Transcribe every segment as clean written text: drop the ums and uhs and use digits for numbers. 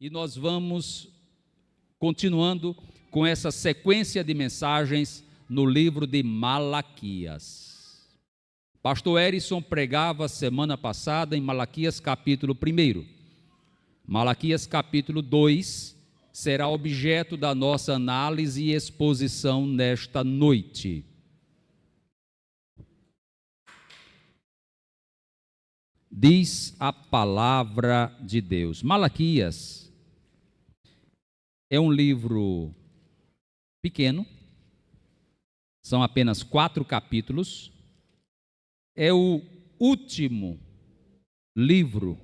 E nós vamos continuando com essa sequência de mensagens no livro de Malaquias. Pastor Erison pregava semana passada em Malaquias capítulo 1. Malaquias capítulo 2 será objeto da nossa análise e exposição nesta noite. Diz a palavra de Deus. Malaquias é um livro pequeno, são apenas 4 capítulos, é o último livro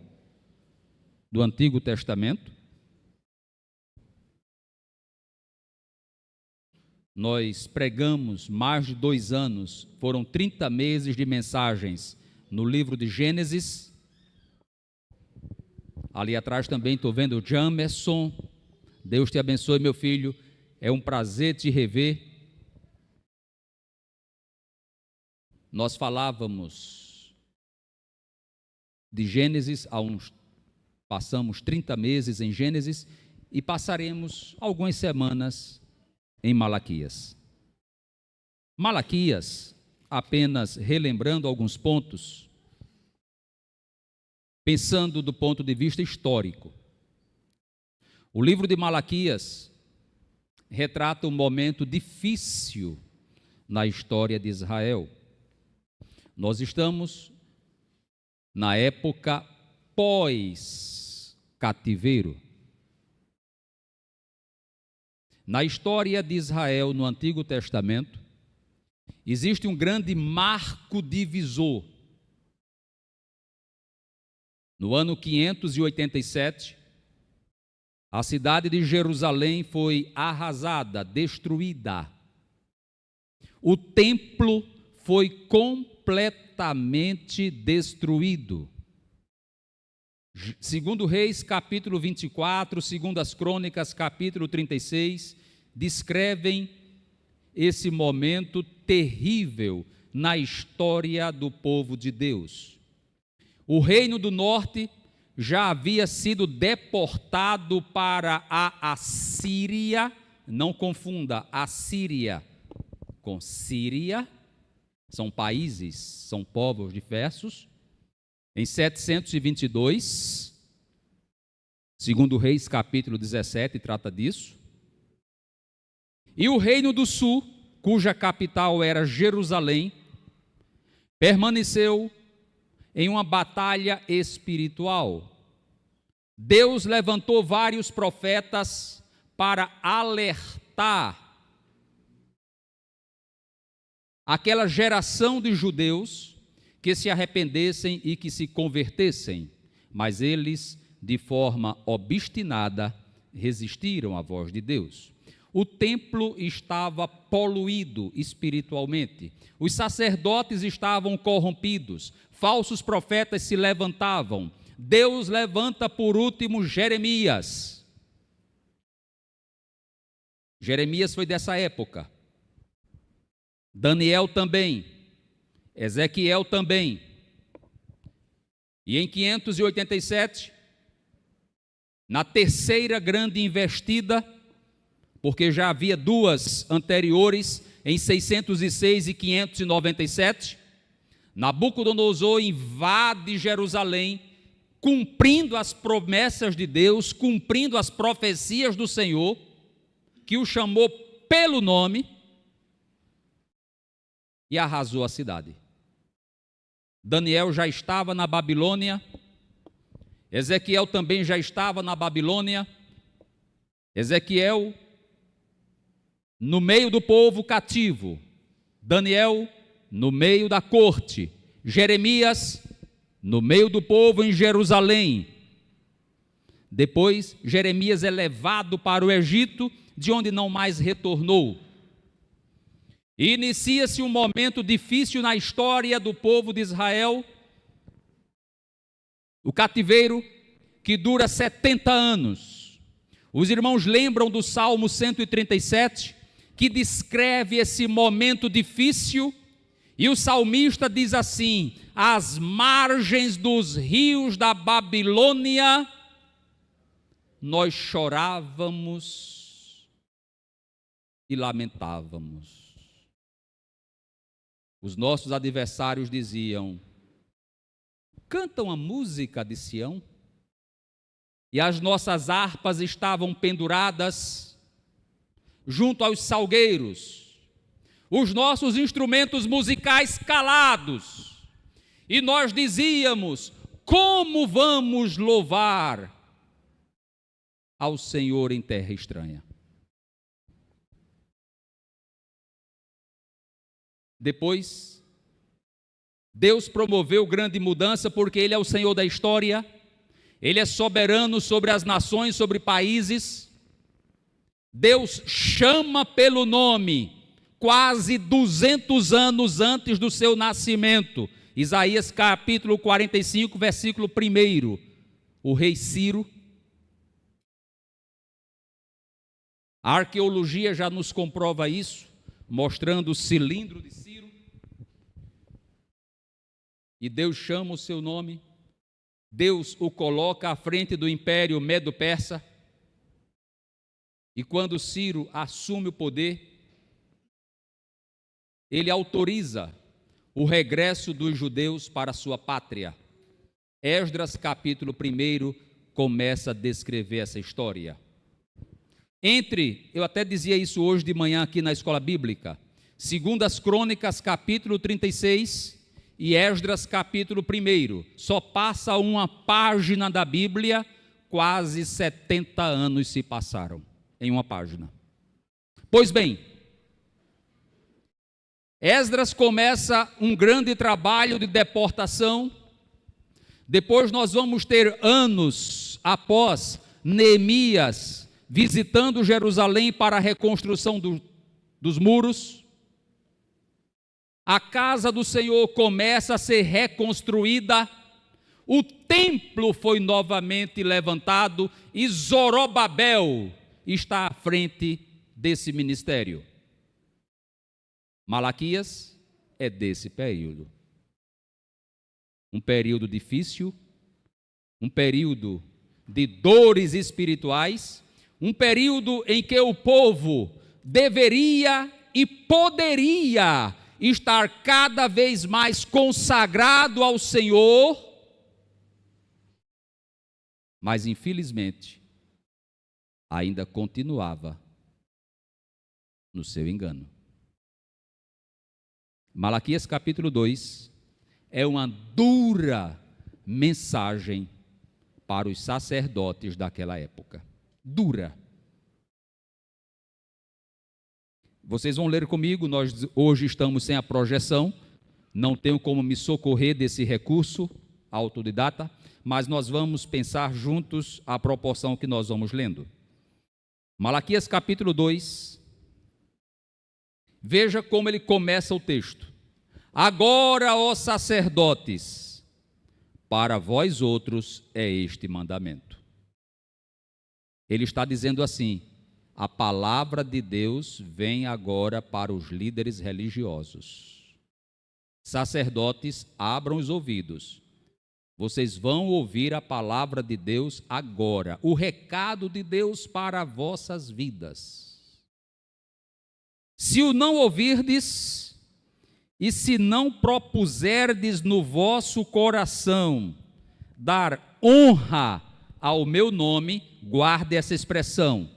do Antigo Testamento. Nós pregamos mais de 2 anos, foram 30 meses de mensagens no livro de Gênesis. Ali atrás também estou vendo o Jamerson. Deus te abençoe, meu filho, é um prazer te rever. Nós falávamos de Gênesis, passamos 30 meses em Gênesis e passaremos algumas semanas em Malaquias. Malaquias, apenas relembrando alguns pontos, pensando do ponto de vista histórico. O livro de Malaquias retrata um momento difícil na história de Israel. Nós estamos na época pós-cativeiro. Na história de Israel no Antigo Testamento, existe um grande marco divisor. No ano 587, a cidade de Jerusalém foi arrasada, destruída. O templo foi completamente destruído. Segundo Reis, capítulo 24, segundo as Crônicas, capítulo 36, descrevem esse momento terrível na história do povo de Deus. O reino do norte já havia sido deportado para a Assíria, não confunda Assíria com Síria, são países, são povos diversos. Em 722, segundo Reis capítulo 17, trata disso. E o reino do sul, cuja capital era Jerusalém, permaneceu em uma batalha espiritual. Deus levantou vários profetas para alertar aquela geração de judeus que se arrependessem e que se convertessem, mas eles, de forma obstinada, resistiram à voz de Deus. O templo estava poluído espiritualmente, os sacerdotes estavam corrompidos, falsos profetas se levantavam. Deus levanta por último Jeremias. Jeremias foi dessa época. Daniel também. Ezequiel também. E em 587, na terceira grande investida, porque já havia 2 anteriores, em 606 e 597, Nabucodonosor invade Jerusalém, cumprindo as promessas de Deus, cumprindo as profecias do Senhor, que o chamou pelo nome, e arrasou a cidade. Daniel já estava na Babilônia, Ezequiel também já estava na Babilônia. Ezequiel no meio do povo cativo, Daniel no meio da corte, Jeremias no meio do povo em Jerusalém. Depois Jeremias é levado para o Egito, de onde não mais retornou. E inicia-se um momento difícil na história do povo de Israel, o cativeiro que dura 70 anos. Os irmãos lembram do Salmo 137, que descreve esse momento difícil, e o salmista diz assim: às margens dos rios da Babilônia, nós chorávamos e lamentávamos. Os nossos adversários diziam: cantam a música de Sião? E as nossas harpas estavam penduradas junto aos salgueiros, os nossos instrumentos musicais calados, e nós dizíamos: como vamos louvar ao Senhor em terra estranha? Depois, Deus promoveu grande mudança, porque Ele é o Senhor da história, Ele é soberano sobre as nações, sobre países. Deus chama pelo nome, quase 200 anos antes do seu nascimento. Isaías capítulo 45, versículo 1, o rei Ciro. A arqueologia já nos comprova isso, mostrando o cilindro de Ciro. E Deus chama o seu nome, Deus o coloca à frente do império Medo-Persa. E quando Ciro assume o poder, ele autoriza o regresso dos judeus para a sua pátria. Esdras capítulo 1 começa a descrever essa história. Eu até dizia isso hoje de manhã aqui na escola bíblica, 2 Crônicas capítulo 36 e Esdras capítulo 1, só passa uma página da Bíblia, quase 70 anos se passaram em uma página. Pois bem, Esdras começa um grande trabalho de deportação. Depois nós vamos ter anos após Neemias visitando Jerusalém para a reconstrução dos muros. A casa do Senhor começa a ser reconstruída, o templo foi novamente levantado e Zorobabel está à frente desse ministério. Malaquias é desse período. Um período difícil, um período de dores espirituais, um período em que o povo deveria e poderia estar cada vez mais consagrado ao Senhor, mas infelizmente ainda continuava no seu engano. Malaquias capítulo 2 é uma dura mensagem para os sacerdotes daquela época. Dura. Vocês vão ler comigo, nós hoje estamos sem a projeção, não tenho como me socorrer desse recurso autodidata, mas nós vamos pensar juntos a proporção que nós vamos lendo. Malaquias capítulo 2, veja como ele começa o texto. Agora, ó sacerdotes, para vós outros é este mandamento. Ele está dizendo assim: a palavra de Deus vem agora para os líderes religiosos. Sacerdotes, abram os ouvidos. Vocês vão ouvir a palavra de Deus agora, o recado de Deus para vossas vidas. Se o não ouvirdes, e se não propuserdes no vosso coração dar honra ao meu nome, guarde essa expressão,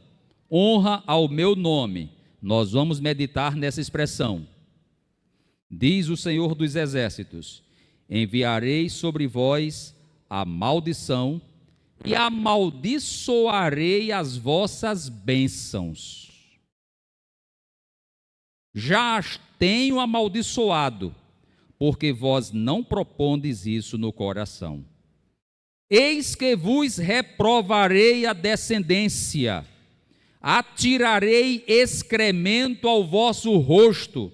honra ao meu nome. Nós vamos meditar nessa expressão. Diz o Senhor dos Exércitos: enviarei sobre vós a maldição e amaldiçoarei as vossas bênçãos. Já as tenho amaldiçoado, porque vós não propondes isso no coração. Eis que vos reprovarei a descendência, atirarei excremento ao vosso rosto,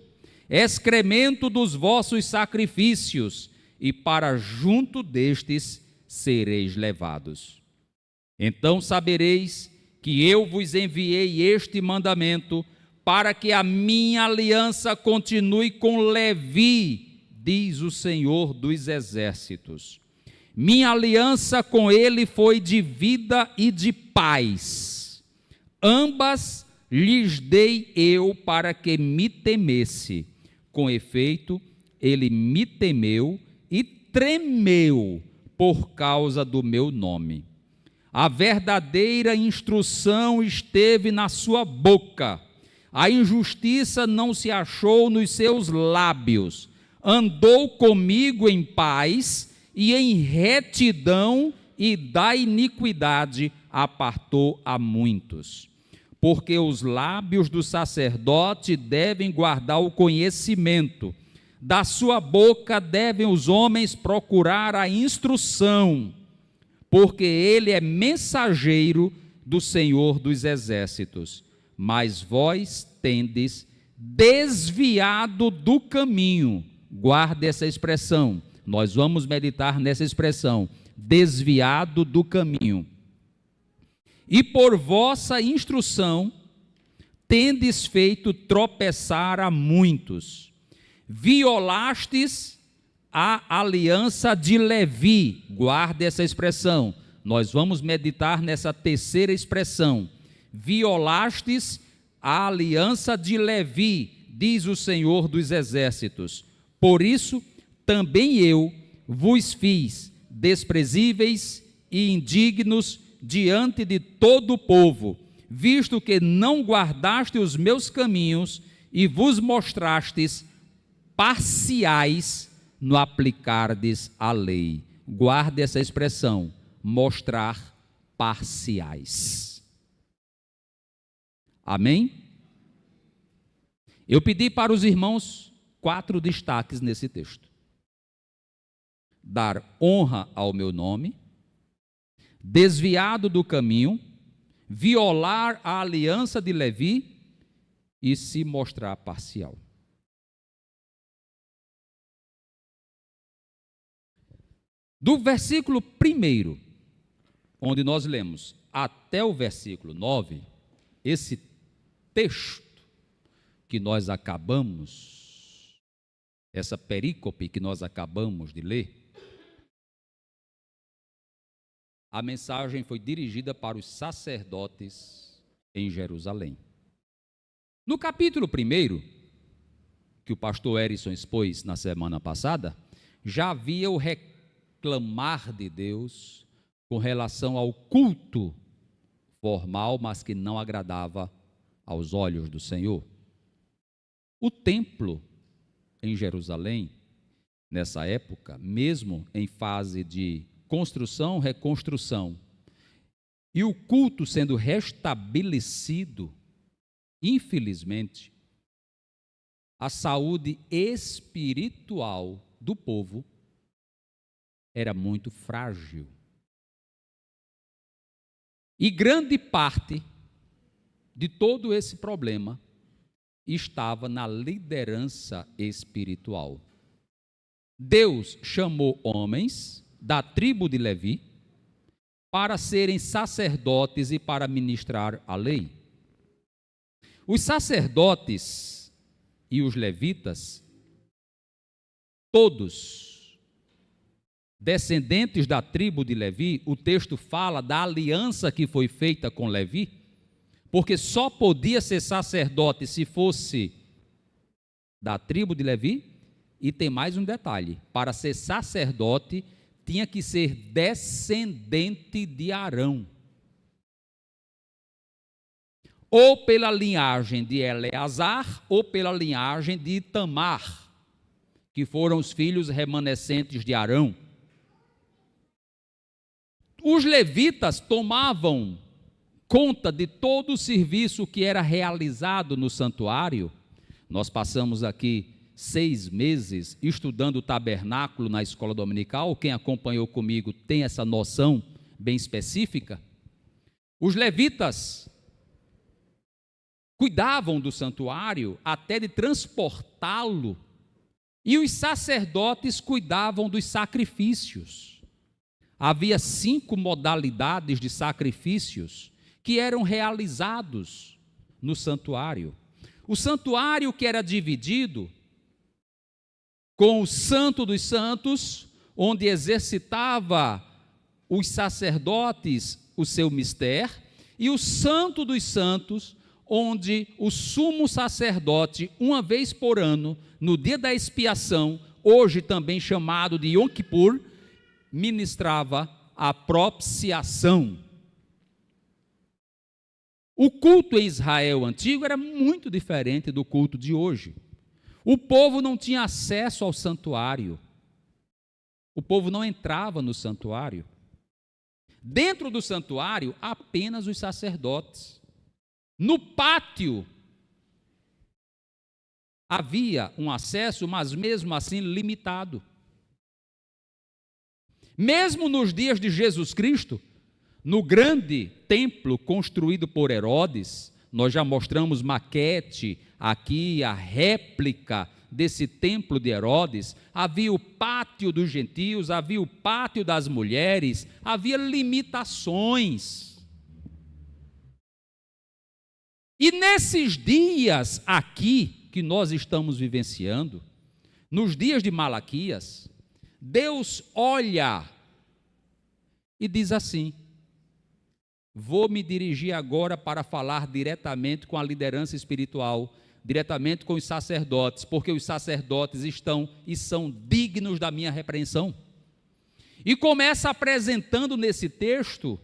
excremento dos vossos sacrifícios, e para junto destes sereis levados. Então sabereis que eu vos enviei este mandamento, para que a minha aliança continue com Levi, diz o Senhor dos Exércitos. Minha aliança com ele foi de vida e de paz. Ambas lhes dei eu para que me temesse. Com efeito, ele me temeu e tremeu por causa do meu nome. A verdadeira instrução esteve na sua boca. A injustiça não se achou nos seus lábios. Andou comigo em paz e em retidão, e da iniquidade apartou a muitos. Porque os lábios do sacerdote devem guardar o conhecimento, da sua boca devem os homens procurar a instrução, porque ele é mensageiro do Senhor dos exércitos. Mas vós tendes desviado do caminho. Guarde essa expressão. Nós vamos meditar nessa expressão, desviado do caminho. E por vossa instrução tendes feito tropeçar a muitos. Violastes a aliança de Levi. Guarde essa expressão. Nós vamos meditar nessa terceira expressão. Violastes a aliança de Levi, diz o Senhor dos exércitos. Por isso, também eu vos fiz desprezíveis e indignos diante de todo o povo, visto que não guardaste os meus caminhos e vos mostrastes parciais no aplicardes a lei. Guarde essa expressão, mostrar parciais. Amém? Eu pedi para os irmãos 4 destaques nesse texto. Dar honra ao meu nome, desviado do caminho, violar a aliança de Levi e se mostrar parcial. Do versículo 1, onde nós lemos, até o versículo 9, esse texto que nós acabamos, essa perícope que nós acabamos de ler, a mensagem foi dirigida para os sacerdotes em Jerusalém. No capítulo 1, que o pastor Erison expôs na semana passada, já havia o reclamar de Deus com relação ao culto formal, mas que não agradava aos olhos do Senhor. O templo em Jerusalém, nessa época, mesmo em fase de construção, reconstrução, e o culto sendo restabelecido, infelizmente, a saúde espiritual do povo era muito frágil. E grande parte de todo esse problema estava na liderança espiritual. Deus chamou homens da tribo de Levi para serem sacerdotes e para ministrar a lei. Os sacerdotes e os levitas, todos descendentes da tribo de Levi, o texto fala da aliança que foi feita com Levi, porque só podia ser sacerdote se fosse da tribo de Levi. E tem mais um detalhe: para ser sacerdote tinha que ser descendente de Arão, ou pela linhagem de Eleazar, ou pela linhagem de Itamar, que foram os filhos remanescentes de Arão. Os levitas tomavam conta de todo o serviço que era realizado no santuário. Nós passamos aqui 6 meses estudando o tabernáculo na escola dominical. Quem acompanhou comigo tem essa noção bem específica. Os levitas cuidavam do santuário até de transportá-lo, e os sacerdotes cuidavam dos sacrifícios. Havia 5 modalidades de sacrifícios que eram realizados no santuário. O santuário, que era dividido com o Santo dos Santos, onde exercitava os sacerdotes o seu mistério, e o Santo dos Santos, onde o sumo sacerdote, uma vez por ano, no dia da expiação, hoje também chamado de Yom Kippur, ministrava a propiciação. O culto em Israel antigo era muito diferente do culto de hoje. O povo não tinha acesso ao santuário. O povo não entrava no santuário. Dentro do santuário, apenas os sacerdotes. No pátio, havia um acesso, mas mesmo assim limitado. Mesmo nos dias de Jesus Cristo, no grande templo construído por Herodes, nós já mostramos maquete aqui, a réplica desse templo de Herodes, havia o pátio dos gentios, havia o pátio das mulheres, havia limitações. E nesses dias aqui que nós estamos vivenciando, nos dias de Malaquias, Deus olha e diz assim: vou me dirigir agora para falar diretamente com a liderança espiritual, diretamente com os sacerdotes, porque os sacerdotes estão e são dignos da minha repreensão. E começa apresentando nesse texto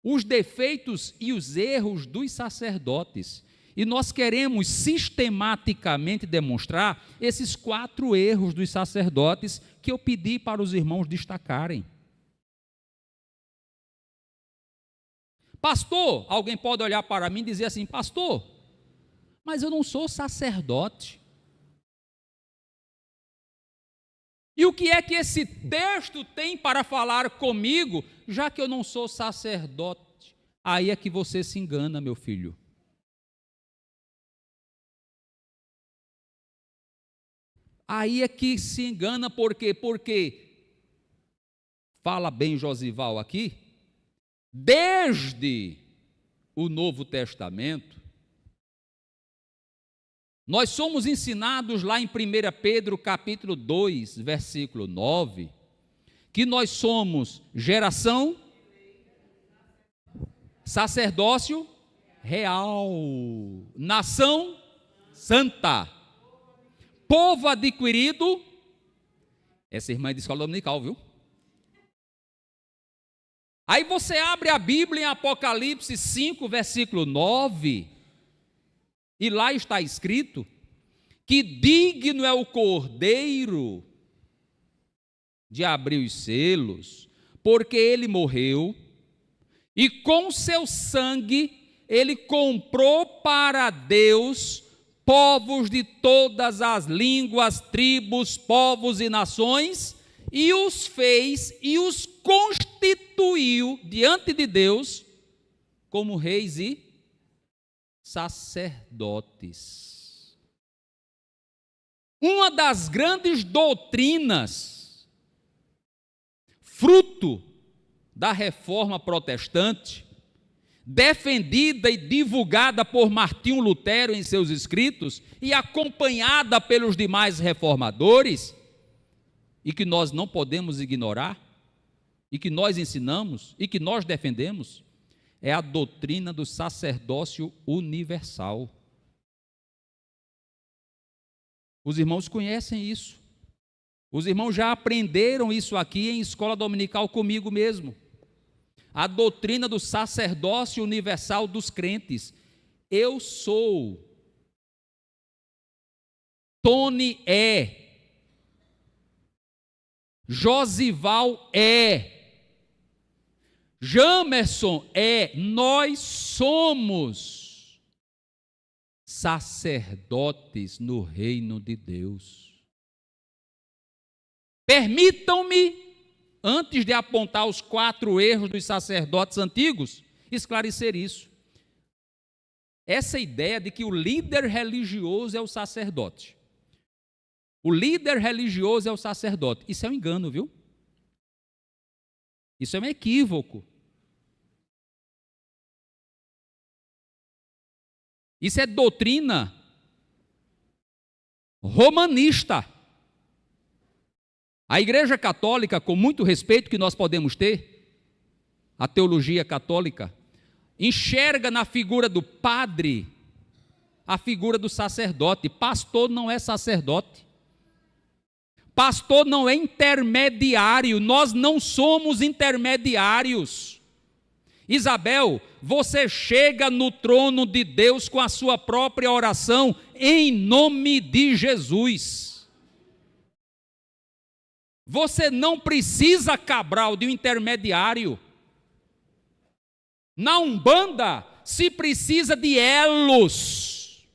os defeitos e os erros dos sacerdotes. E nós queremos sistematicamente demonstrar esses 4 erros dos sacerdotes que eu pedi para os irmãos destacarem. Pastor, alguém pode olhar para mim e dizer assim: pastor, mas eu não sou sacerdote. E o que é que esse texto tem para falar comigo, já que eu não sou sacerdote? Aí é que você se engana, meu filho. Aí é que se engana, por quê? Porque, fala bem Josival aqui, desde o Novo Testamento, nós somos ensinados lá em 1 Pedro capítulo 2, versículo 9, que nós somos geração, sacerdócio real, nação santa, povo adquirido. Essa irmã é de escola dominical, viu? Aí você abre a Bíblia em Apocalipse 5, versículo 9, e lá está escrito que digno é o Cordeiro de abrir os selos, porque ele morreu, e com seu sangue ele comprou para Deus povos de todas as línguas, tribos, povos e nações, e os fez e os constituiu diante de Deus como reis e sacerdotes. Uma das grandes doutrinas, fruto da reforma protestante, defendida e divulgada por Martinho Lutero em seus escritos e acompanhada pelos demais reformadores, e que nós não podemos ignorar, e que nós ensinamos, e que nós defendemos, é a doutrina do sacerdócio universal. Os irmãos conhecem isso. Os irmãos já aprenderam isso aqui em escola dominical comigo mesmo. A doutrina do sacerdócio universal dos crentes. Eu sou. Tony é. Josival é. Jamerson é. Nós somos sacerdotes no reino de Deus. Permitam-me, antes de apontar os 4 erros dos sacerdotes antigos, esclarecer isso. Essa ideia de que o líder religioso é o sacerdote. O líder religioso é o sacerdote. Isso é um engano, viu? Isso é um equívoco. Isso é doutrina romanista. A Igreja Católica, com muito respeito que nós podemos ter, a teologia católica, enxerga na figura do padre a figura do sacerdote. Pastor não é sacerdote. Pastor não é intermediário. Nós não somos intermediários. Isabel, você chega no trono de Deus com a sua própria oração, em nome de Jesus. Você não precisa, Cabral, de um intermediário. Na Umbanda se precisa de elos.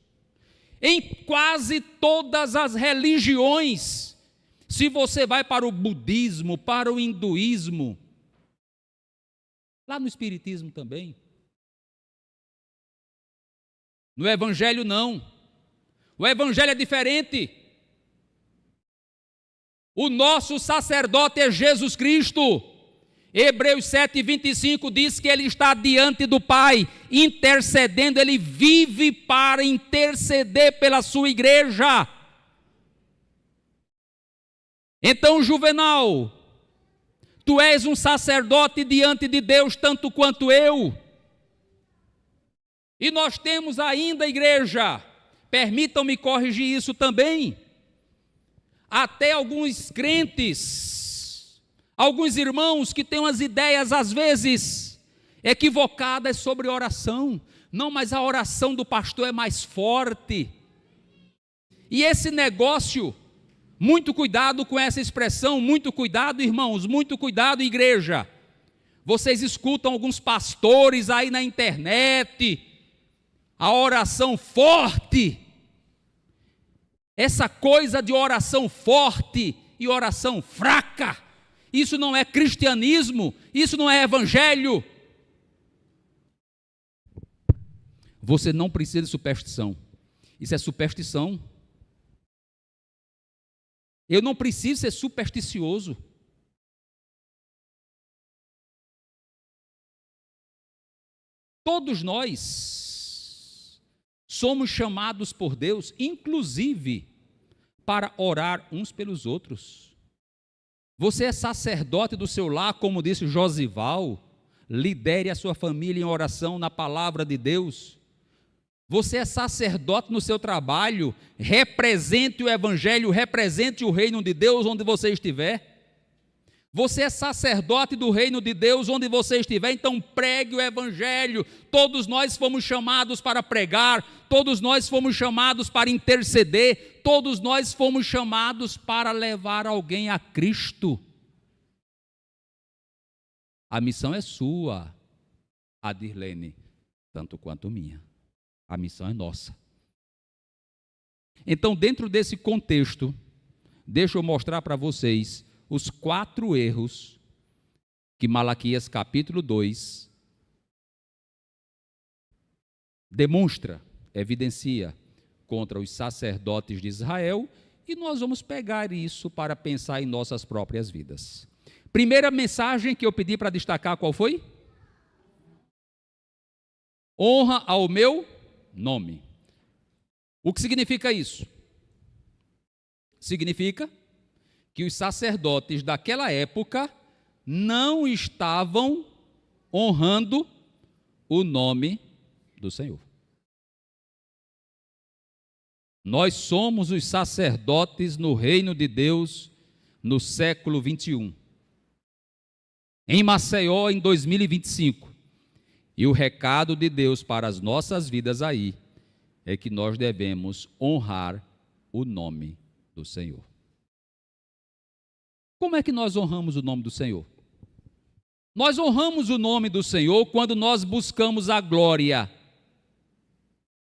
Em quase todas as religiões, se você vai para o budismo, para o hinduísmo, lá no espiritismo também, no evangelho não. O evangelho é diferente. O nosso sacerdote é Jesus Cristo. Hebreus 7:25 diz que ele está diante do Pai, intercedendo, ele vive para interceder pela sua igreja. Então, Juvenal, tu és um sacerdote diante de Deus, tanto quanto eu. E nós temos ainda, igreja, permitam-me corrigir isso também, até alguns crentes, alguns irmãos que têm umas ideias às vezes equivocadas sobre oração. Não, mas a oração do pastor é mais forte. E esse negócio, muito cuidado com essa expressão, muito cuidado, irmãos, muito cuidado, igreja. Vocês escutam alguns pastores aí na internet, a oração forte. Essa coisa de oração forte e oração fraca, isso não é cristianismo, isso não é evangelho. Você não precisa de superstição, isso é superstição. Eu não preciso ser supersticioso. Todos nós somos chamados por Deus, inclusive, para orar uns pelos outros. Você é sacerdote do seu lar, como disse Josival, lidere a sua família em oração na palavra de Deus. Você é sacerdote no seu trabalho, represente o evangelho, represente o reino de Deus onde você estiver. Você é sacerdote do reino de Deus onde você estiver, então pregue o evangelho. Todos nós fomos chamados para pregar, todos nós fomos chamados para interceder, todos nós fomos chamados para levar alguém a Cristo. A missão é sua, Adirlene, tanto quanto minha. A missão é nossa. Então, dentro desse contexto, deixa eu mostrar para vocês os 4 erros que Malaquias capítulo 2 demonstra, evidencia contra os sacerdotes de Israel, e nós vamos pegar isso para pensar em nossas próprias vidas. Primeira mensagem que eu pedi para destacar, qual foi? Honra ao meu nome. O que significa isso? Significa que os sacerdotes daquela época não estavam honrando o nome do Senhor. Nós somos os sacerdotes no reino de Deus no século 21. Em Maceió, em 2025. E o recado de Deus para as nossas vidas aí é que nós devemos honrar o nome do Senhor. Como é que nós honramos o nome do Senhor? Nós honramos o nome do Senhor quando nós buscamos a glória,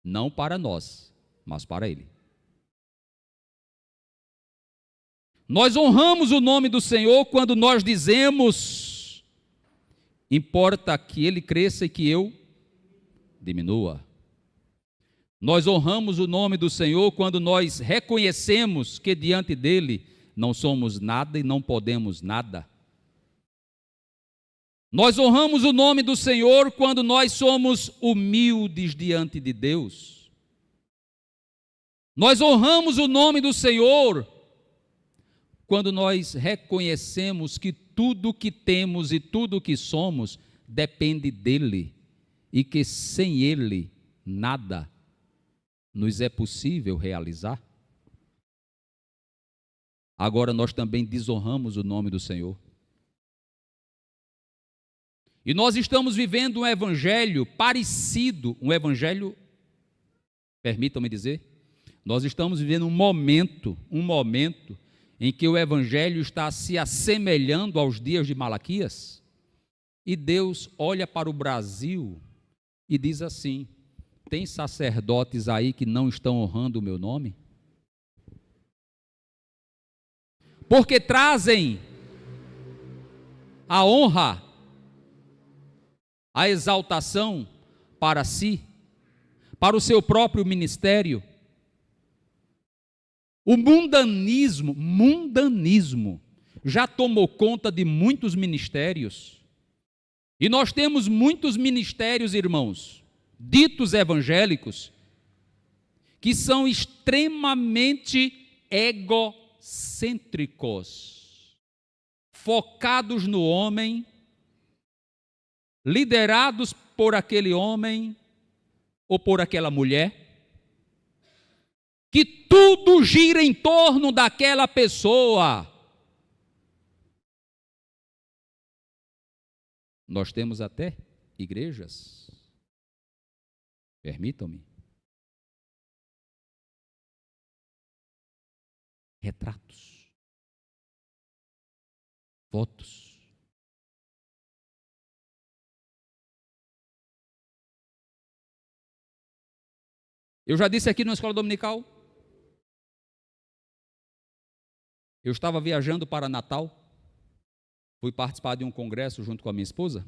não para nós, mas para Ele. Nós honramos o nome do Senhor quando nós dizemos: importa que Ele cresça e que eu diminua. Nós honramos o nome do Senhor quando nós reconhecemos que diante dEle não somos nada e não podemos nada. Nós honramos o nome do Senhor quando nós somos humildes diante de Deus. Nós honramos o nome do Senhor quando nós reconhecemos que tudo o que temos e tudo o que somos depende dele e que sem ele nada nos é possível realizar. Agora nós também desonramos o nome do Senhor. E nós estamos vivendo um evangelho parecido, um evangelho, permitam-me dizer, nós estamos vivendo um momento em que o evangelho está se assemelhando aos dias de Malaquias, e Deus olha para o Brasil e diz assim: tem sacerdotes aí que não estão honrando o meu nome? Porque trazem a honra, a exaltação para si, para o seu próprio ministério. O mundanismo já tomou conta de muitos ministérios. E nós temos muitos ministérios, irmãos, ditos evangélicos, que são extremamente egocêntricos, focados no homem, liderados por aquele homem ou por aquela mulher, que tudo gira em torno daquela pessoa. Nós temos até igrejas, permitam-me, retratos, fotos. Eu já disse aqui na escola dominical, eu estava viajando para Natal, fui participar de um congresso junto com a minha esposa,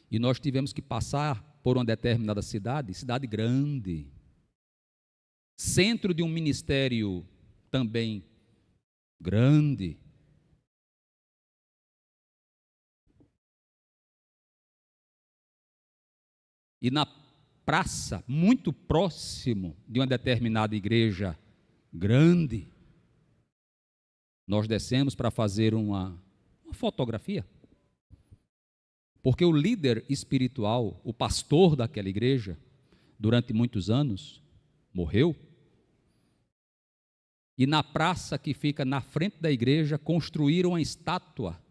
e nós tivemos que passar por uma determinada cidade grande, centro de um ministério também grande. E na praça, muito próximo de uma determinada igreja grande, nós descemos para fazer uma fotografia, porque o líder espiritual, o pastor daquela igreja, durante muitos anos, morreu, e na praça que fica na frente da igreja, construíram uma estátua.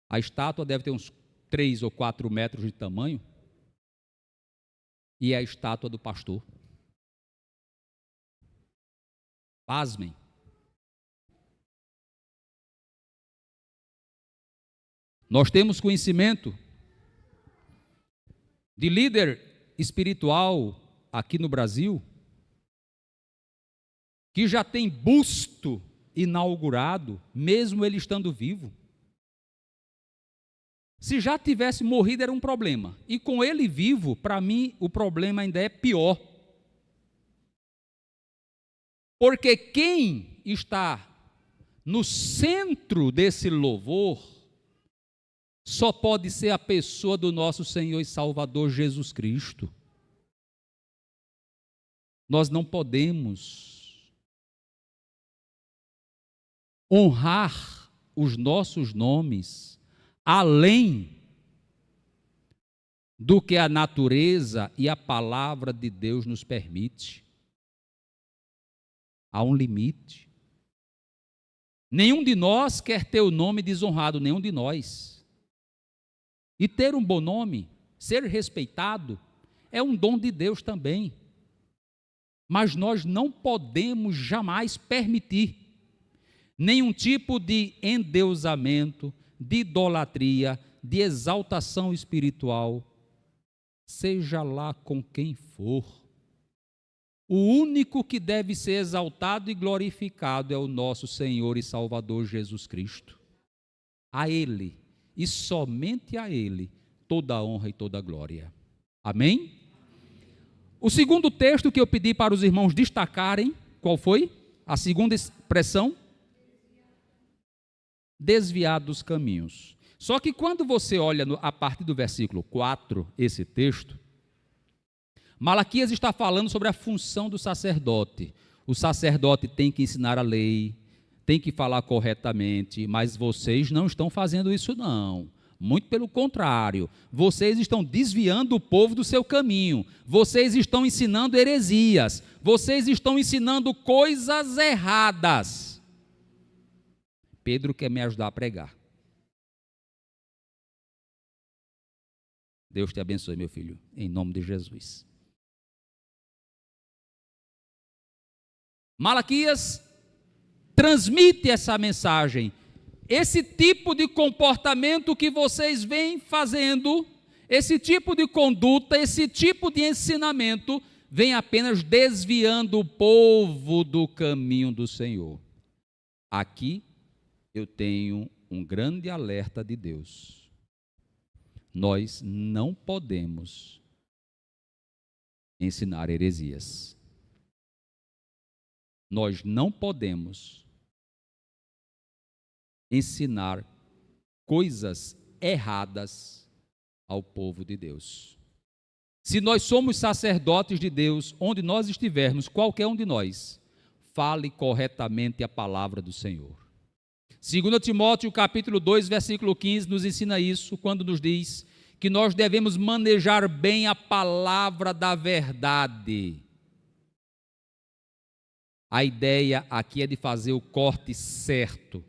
A estátua deve ter uns 3 ou 4 metros de tamanho, e é a estátua do pastor. Pasmem. Nós temos conhecimento de líder espiritual aqui no Brasil, que já tem busto inaugurado, mesmo ele estando vivo. Se já tivesse morrido era um problema, e com ele vivo, para mim, o problema ainda é pior. Porque quem está no centro desse louvor só pode ser a pessoa do nosso Senhor e Salvador Jesus Cristo. Nós não podemos honrar os nossos nomes além do que a natureza e a palavra de Deus nos permite. Há um limite. Nenhum de nós quer ter o nome desonrado, nenhum de nós. E ter um bom nome, ser respeitado, é um dom de Deus também. Mas nós não podemos jamais permitir nenhum tipo de endeusamento, de idolatria, de exaltação espiritual, seja lá com quem for. O único que deve ser exaltado e glorificado é o nosso Senhor e Salvador Jesus Cristo. A Ele, e somente a Ele, toda a honra e toda a glória. Amém? O segundo texto que eu pedi para os irmãos destacarem, qual foi? A segunda expressão? Desviar dos caminhos. Só que quando você olha a partir do versículo 4, esse texto, Malaquias está falando sobre a função do sacerdote. O sacerdote tem que ensinar a lei, tem que falar corretamente, mas vocês não estão fazendo isso não. Muito pelo contrário, vocês estão desviando o povo do seu caminho, vocês estão ensinando heresias, vocês estão ensinando coisas erradas. Pedro quer me ajudar a pregar. Deus te abençoe, meu filho, em nome de Jesus. Malaquias transmite essa mensagem. Esse tipo de comportamento que vocês vêm fazendo, esse tipo de conduta, esse tipo de ensinamento, vem apenas desviando o povo do caminho do Senhor. Aqui eu tenho um grande alerta de Deus. Nós não podemos ensinar heresias. Nós não podemos ensinar coisas erradas ao povo de Deus. Se nós somos sacerdotes de Deus, onde nós estivermos, qualquer um de nós, fale corretamente a palavra do Senhor. 2 Timóteo capítulo 2, versículo 15, nos ensina isso, quando nos diz que nós devemos manejar bem a palavra da verdade. A ideia aqui é de fazer o corte certo.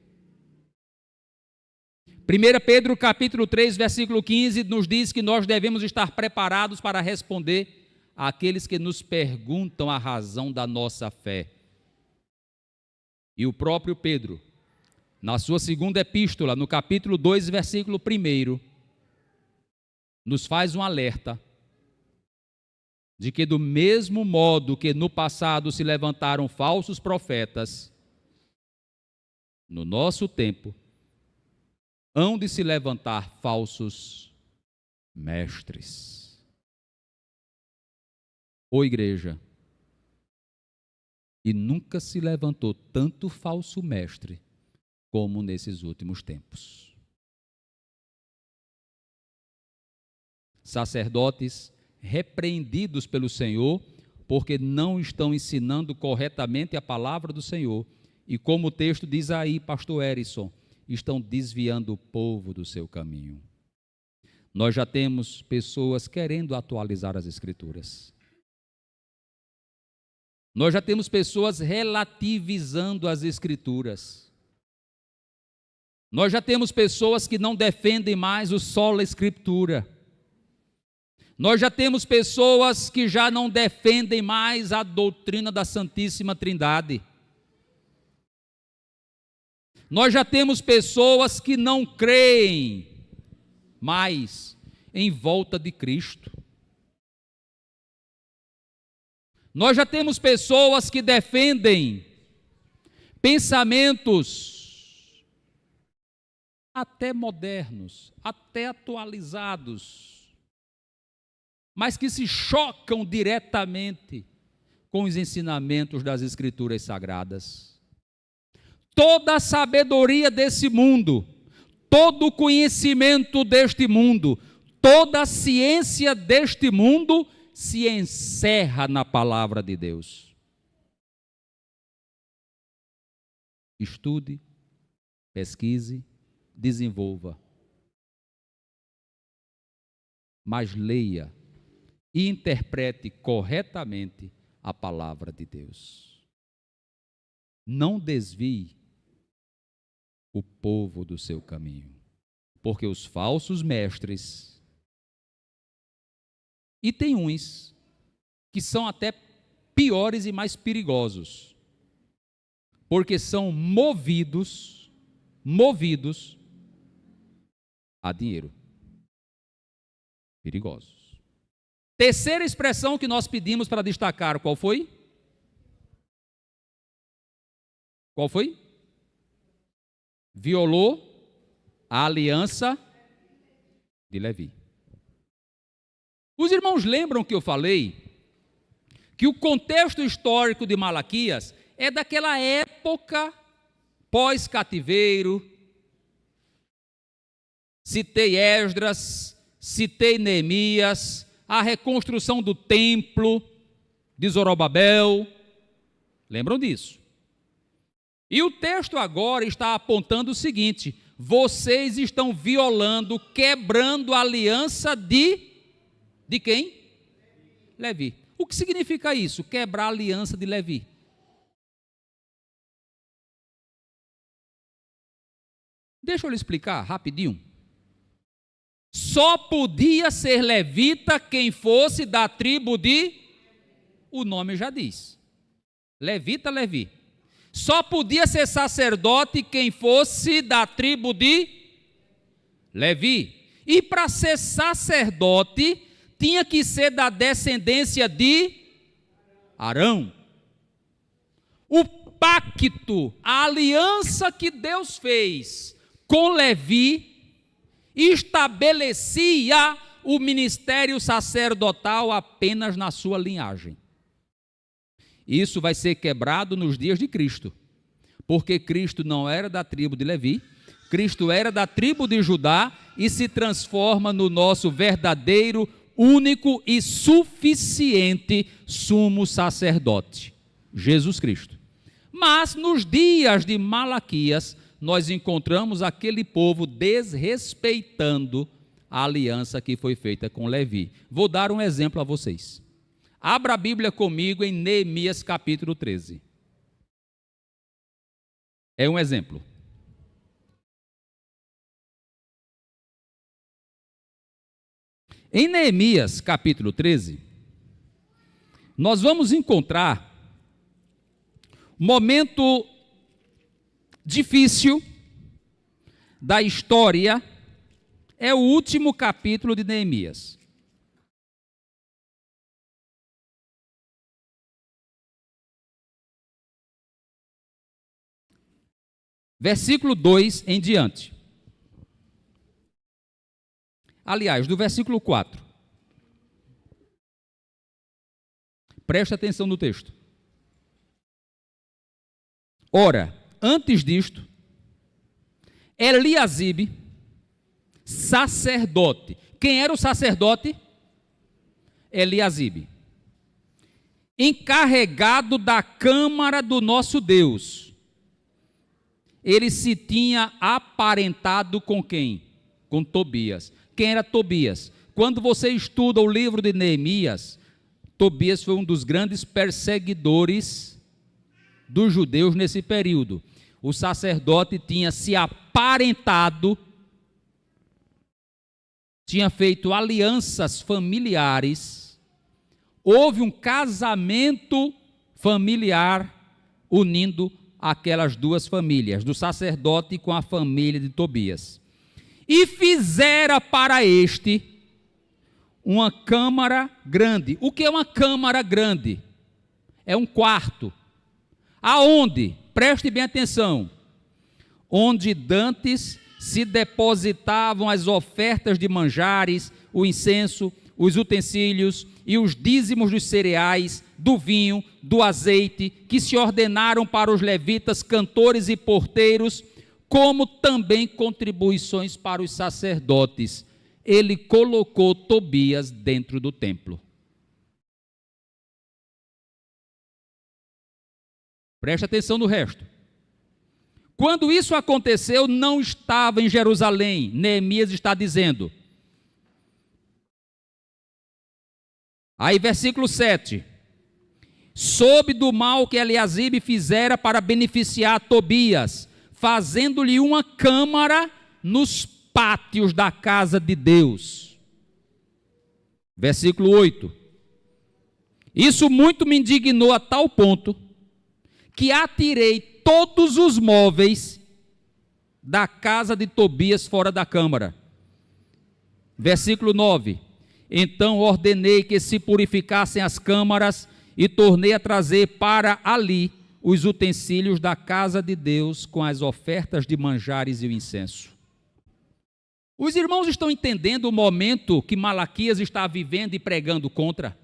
1 Pedro capítulo 3, versículo 15, nos diz que nós devemos estar preparados para responder àqueles que nos perguntam a razão da nossa fé. E o próprio Pedro, na sua segunda epístola, no capítulo 2, versículo 1, nos faz um alerta de que do mesmo modo que no passado se levantaram falsos profetas, no nosso tempo, hão de se levantar falsos mestres. Ô igreja, e nunca se levantou tanto falso mestre como nesses últimos tempos. Sacerdotes repreendidos pelo Senhor, porque não estão ensinando corretamente a palavra do Senhor, e como o texto diz aí, pastor Erison, estão desviando o povo do seu caminho. Nós já temos pessoas querendo atualizar as Escrituras. Nós já temos pessoas relativizando as Escrituras. Nós já temos pessoas que não defendem mais o sola Escritura. Nós já temos pessoas que já não defendem mais a doutrina da Santíssima Trindade. Nós já temos pessoas que não creem mais em volta de Cristo. Nós já temos pessoas que defendem pensamentos até modernos, até atualizados, mas que se chocam diretamente com os ensinamentos das Escrituras Sagradas. Toda a sabedoria desse mundo, todo o conhecimento deste mundo, toda a ciência deste mundo se encerra na palavra de Deus. Estude, pesquise, desenvolva. Mas leia e interprete corretamente a palavra de Deus. Não desvie o povo do seu caminho, porque os falsos mestres, e tem uns que são até piores e mais perigosos, porque são movidos a dinheiro. Perigosos. Terceira expressão que nós pedimos para destacar, qual foi? Qual foi? Violou a aliança de Levi. Os irmãos lembram que eu falei que o contexto histórico de Malaquias é daquela época pós-cativeiro. Citei Esdras, citei Neemias, a reconstrução do templo de Zorobabel, Lembram disso? E o texto agora está apontando o seguinte: vocês estão violando, quebrando a aliança de quem? Levi. O que significa isso? Quebrar a aliança de Levi. Deixa eu lhe explicar rapidinho. Só podia ser levita quem fosse da tribo de... O nome já diz. Levita, Levi. Só podia ser sacerdote quem fosse da tribo de Levi. E para ser sacerdote, tinha que ser da descendência de Arão. O pacto, a aliança que Deus fez com Levi, estabelecia o ministério sacerdotal apenas na sua linhagem. Isso vai ser quebrado nos dias de Cristo, porque Cristo não era da tribo de Levi, Cristo era da tribo de Judá e se transforma no nosso verdadeiro, único e suficiente sumo sacerdote, Jesus Cristo. Mas nos dias de Malaquias, nós encontramos aquele povo desrespeitando a aliança que foi feita com Levi. Vou dar um exemplo a vocês. Abra a Bíblia comigo em Neemias capítulo 13. É um exemplo. Em Neemias capítulo 13, nós vamos encontrar um momento difícil da história. É o último capítulo de Neemias. Versículo 2 em diante. Aliás, do versículo 4. Preste atenção no texto. Ora, antes disto, Eliasibe, sacerdote. Quem era o sacerdote? Eliasibe. Encarregado da câmara do nosso Deus. Ele se tinha aparentado com quem? Com Tobias. Quem era Tobias? Quando você estuda o livro de Neemias, Tobias foi um dos grandes perseguidores dos judeus nesse período. O sacerdote tinha se aparentado, tinha feito alianças familiares, houve um casamento familiar unindo aquelas duas famílias, do sacerdote com a família de Tobias. E fizera para este uma câmara grande. O que é uma câmara grande? É um quarto. Aonde? Preste bem atenção. Onde dantes se depositavam as ofertas de manjares, o incenso, os utensílios e os dízimos dos cereais, do vinho, do azeite, que se ordenaram para os levitas, cantores e porteiros, como também contribuições para os sacerdotes. Ele colocou Tobias dentro do templo. Preste atenção no resto. Quando isso aconteceu, não estava em Jerusalém. Neemias está dizendo. Aí, versículo 7. Soube do mal que Eliasibe fizera para beneficiar Tobias, fazendo-lhe uma câmara nos pátios da casa de Deus. Versículo 8. Isso muito me indignou a tal ponto que atirei todos os móveis da casa de Tobias fora da câmara. Versículo 9. Então ordenei que se purificassem as câmaras e tornei a trazer para ali os utensílios da casa de Deus com as ofertas de manjares e o incenso. Os irmãos estão entendendo o momento que Malaquias está vivendo e pregando contra?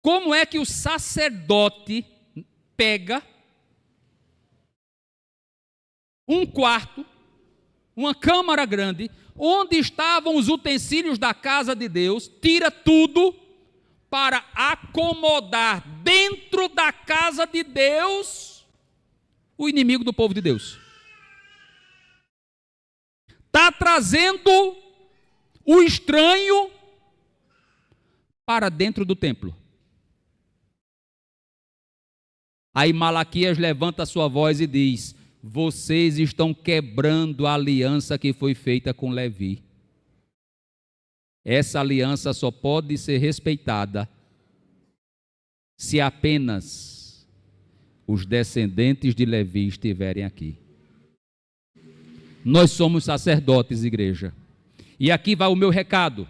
Como é que o sacerdote pega um quarto, uma câmara grande, onde estavam os utensílios da casa de Deus, tira tudo, para acomodar dentro da casa de Deus o inimigo do povo de Deus. Está trazendo o estranho para dentro do templo. Aí Malaquias levanta a sua voz e diz: vocês estão quebrando a aliança que foi feita com Levi. Essa aliança só pode ser respeitada se apenas os descendentes de Levi estiverem aqui. Nós somos sacerdotes, igreja. E aqui vai o meu recado.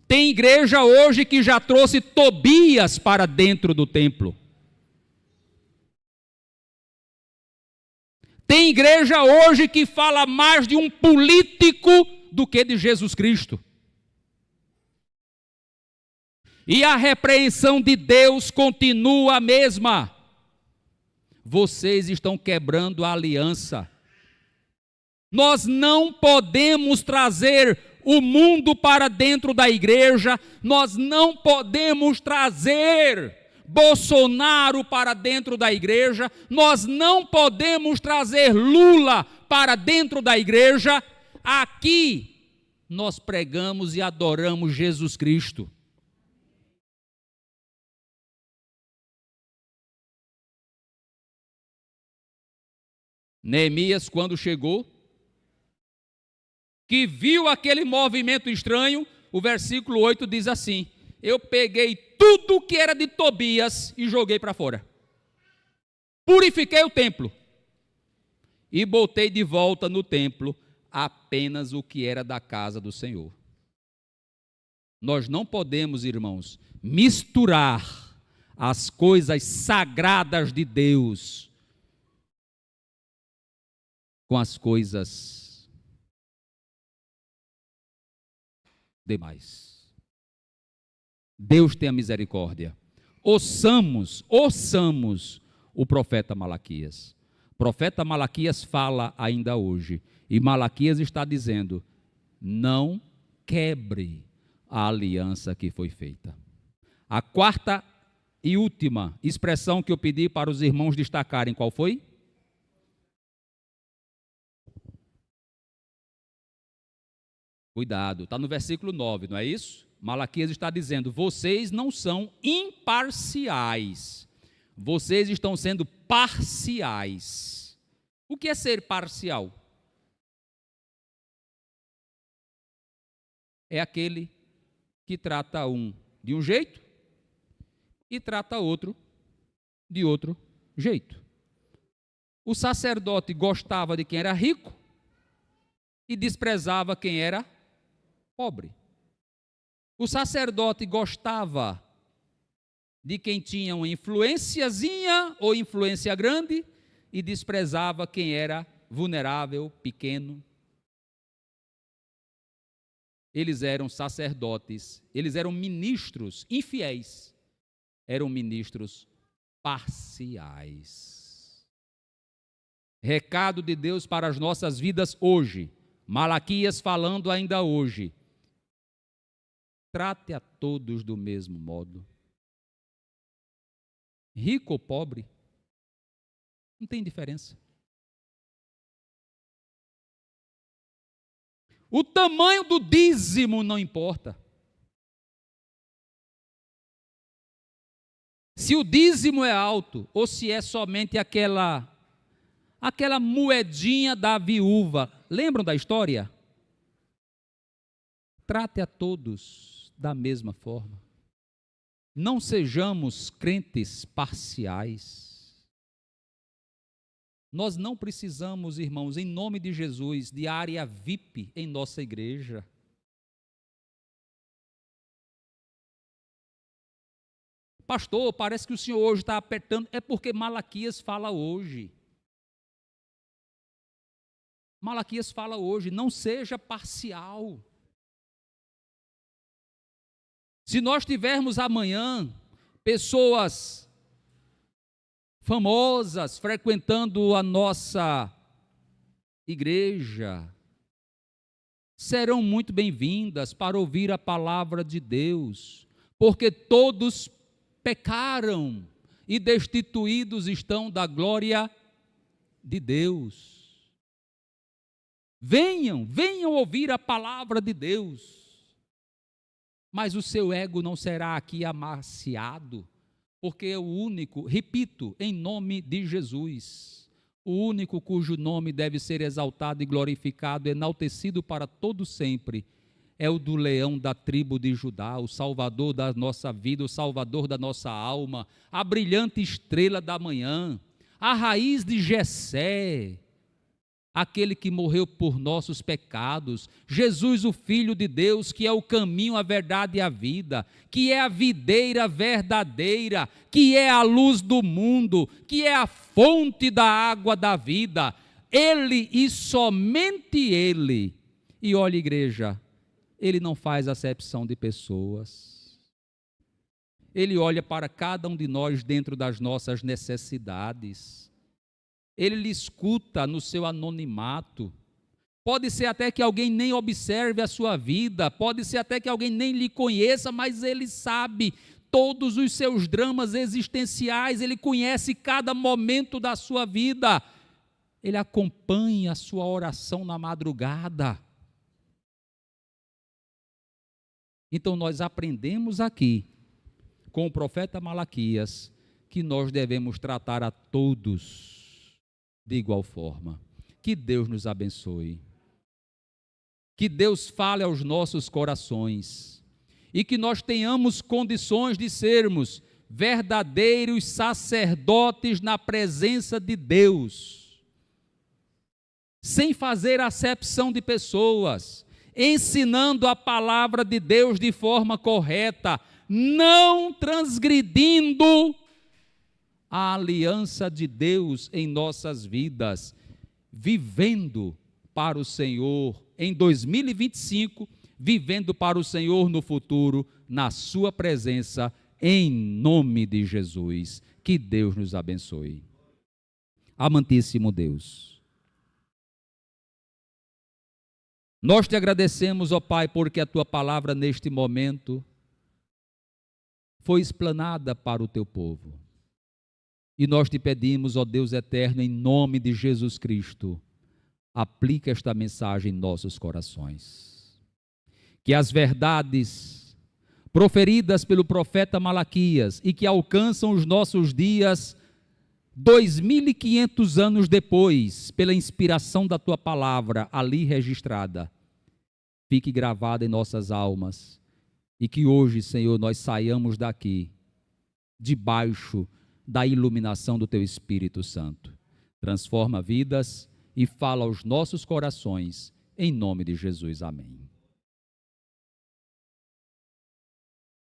Tem igreja hoje que já trouxe Tobias para dentro do templo. Tem igreja hoje que fala mais de um político do que de Jesus Cristo. E a repreensão de Deus continua a mesma. Vocês estão quebrando a aliança. Nós não podemos trazer o mundo para dentro da igreja, nós não podemos trazer Bolsonaro para dentro da igreja, nós não podemos trazer Lula para dentro da igreja. Aqui nós pregamos e adoramos Jesus Cristo. Neemias, quando chegou, que viu aquele movimento estranho, o versículo 8 diz assim: eu peguei tudo que era de Tobias e joguei para fora. Purifiquei o templo e botei de volta no templo apenas o que era da casa do Senhor. Nós não podemos, irmãos, misturar as coisas sagradas de Deus com as coisas demais. Deus tenha misericórdia. Ouçamos o profeta Malaquias. O profeta Malaquias fala ainda hoje, e Malaquias está dizendo: não quebre a aliança que foi feita. A quarta e última expressão que eu pedi para os irmãos destacarem, qual foi? Cuidado, está no versículo 9, não é isso? Malaquias está dizendo: vocês não são imparciais, vocês estão sendo parciais. O que é ser parcial? É aquele que trata um de um jeito e trata outro de outro jeito. O sacerdote gostava de quem era rico e desprezava quem era pobre. O sacerdote gostava de quem tinha uma influenciazinha ou influência grande e desprezava quem era vulnerável, pequeno. Eles eram sacerdotes, eles eram ministros infiéis, eram ministros parciais. Recado de Deus para as nossas vidas hoje, Malaquias falando ainda hoje: trate a todos do mesmo modo. Rico ou pobre, não tem diferença. O tamanho do dízimo não importa. Se o dízimo é alto ou se é somente aquela moedinha da viúva. Lembram da história? Trate a todos da mesma forma. Não sejamos crentes parciais. Nós não precisamos, irmãos, em nome de Jesus, de área VIP em nossa igreja. Pastor, parece que o senhor hoje está apertando. É porque Malaquias fala hoje. Malaquias fala hoje: não seja parcial. Se nós tivermos amanhã pessoas famosas frequentando a nossa igreja, serão muito bem-vindas para ouvir a palavra de Deus, porque todos pecaram e destituídos estão da glória de Deus. Venham ouvir a palavra de Deus. Mas o seu ego não será aqui amaciado, porque é o único, repito, em nome de Jesus, o único cujo nome deve ser exaltado e glorificado, enaltecido para todo sempre, é o do leão da tribo de Judá, o Salvador da nossa vida, o Salvador da nossa alma, a brilhante estrela da manhã, a raiz de Jessé, aquele que morreu por nossos pecados, Jesus, o Filho de Deus, que é o caminho, a verdade e a vida, que é a videira verdadeira, que é a luz do mundo, que é a fonte da água da vida, Ele e somente Ele. E olha, igreja, Ele não faz acepção de pessoas. Ele olha para cada um de nós dentro das nossas necessidades. Ele lhe escuta no seu anonimato. Pode ser até que alguém nem observe a sua vida, pode ser até que alguém nem lhe conheça, mas Ele sabe todos os seus dramas existenciais, Ele conhece cada momento da sua vida. Ele acompanha a sua oração na madrugada. Então nós aprendemos aqui, com o profeta Malaquias, que nós devemos tratar a todos de igual forma. Que Deus nos abençoe. Que Deus fale aos nossos corações. E que nós tenhamos condições de sermos verdadeiros sacerdotes na presença de Deus. Sem fazer acepção de pessoas. Ensinando a palavra de Deus de forma correta. Não transgredindo a aliança de Deus em nossas vidas, vivendo para o Senhor em 2025, vivendo para o Senhor no futuro, na sua presença, em nome de Jesus. Que Deus nos abençoe. Amantíssimo Deus, nós te agradecemos, ó Pai, porque a tua palavra neste momento foi explanada para o teu povo. E nós te pedimos, ó Deus eterno, em nome de Jesus Cristo, aplica esta mensagem em nossos corações. Que as verdades proferidas pelo profeta Malaquias e que alcançam os nossos dias 2.500 anos depois, pela inspiração da tua palavra ali registrada, fique gravada em nossas almas e que hoje, Senhor, nós saiamos daqui debaixo da iluminação do Teu Espírito Santo. Transforma vidas e fala aos nossos corações, em nome de Jesus. Amém.